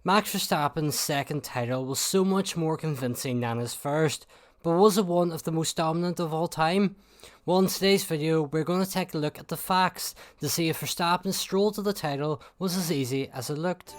Max Verstappen's second title was so much more convincing than his first, but was it one of the most dominant of all time? Well, in today's video, we're going to take a look at the facts to see if Verstappen's stroll to the title was as easy as it looked.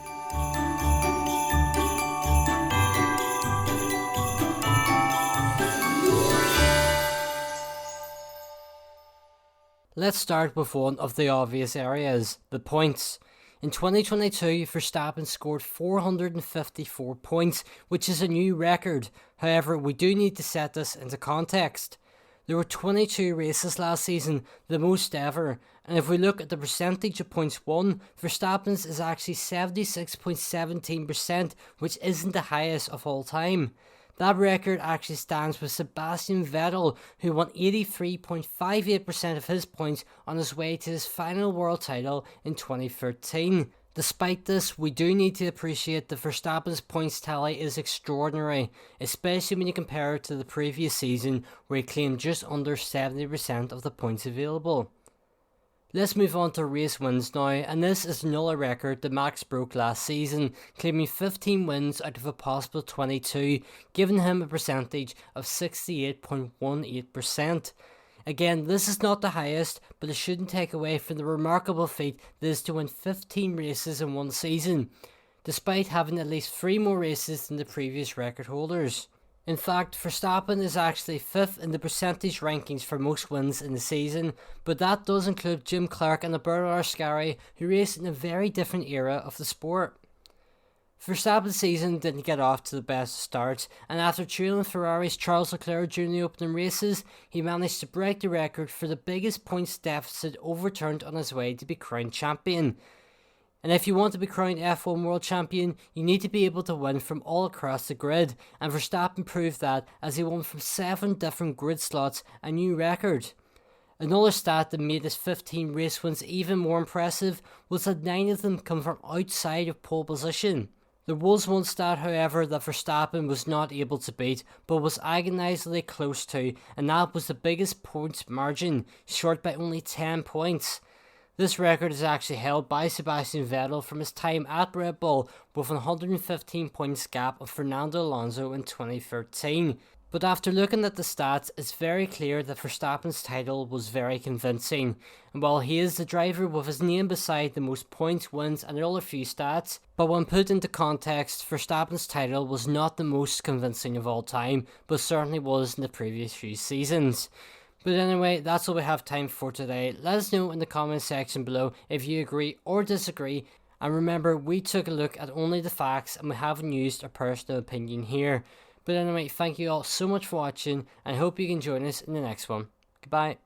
Let's start with one of the obvious areas, the points. In 2022, Verstappen scored 454 points, which is a new record. However, we do need to set this into context. There were 22 races last season, the most ever, and if we look at the percentage of points won, Verstappen's is actually 76.17%, which isn't the highest of all time. That record actually stands with Sebastian Vettel, who won 83.58% of his points on his way to his final world title in 2013. Despite this, we do need to appreciate that Verstappen's points tally is extraordinary, especially when you compare it to the previous season where he claimed just under 70% of the points available. Let's move on to race wins now, and this is another record that Max broke last season, claiming 15 wins out of a possible 22, giving him a percentage of 68.18%. Again, this is not the highest, but it shouldn't take away from the remarkable feat that is to win 15 races in one season, despite having at least 3 more races than the previous record holders. In fact, Verstappen is actually 5th in the percentage rankings for most wins in the season, but that does include Jim Clark and Alberto Ascari, who raced in a very different era of the sport. Verstappen's season didn't get off to the best starts, and after trailing Ferrari's Charles Leclerc during the opening races, he managed to break the record for the biggest points deficit overturned on his way to be crowned champion. And if you want to be crowned F1 World Champion, you need to be able to win from all across the grid, and Verstappen proved that as he won from 7 different grid slots, a new record. Another stat that made his 15 race wins even more impressive was that 9 of them come from outside of pole position. There was one stat, however, that Verstappen was not able to beat, but was agonisingly close to, and that was the biggest points margin, short by only 10 points. This record is actually held by Sebastian Vettel from his time at Red Bull, with 115 points gap of Fernando Alonso in 2013. But after looking at the stats, it's very clear that Verstappen's title was very convincing. And while he is the driver with his name beside the most points, wins and other few stats, but when put into context, Verstappen's title was not the most convincing of all time, but certainly was in the previous few seasons. But anyway, that's all we have time for today. Let us know in the comment section below if you agree or disagree. And remember, we took a look at only the facts and we haven't used our personal opinion here. But anyway, thank you all so much for watching and I hope you can join us in the next one. Goodbye.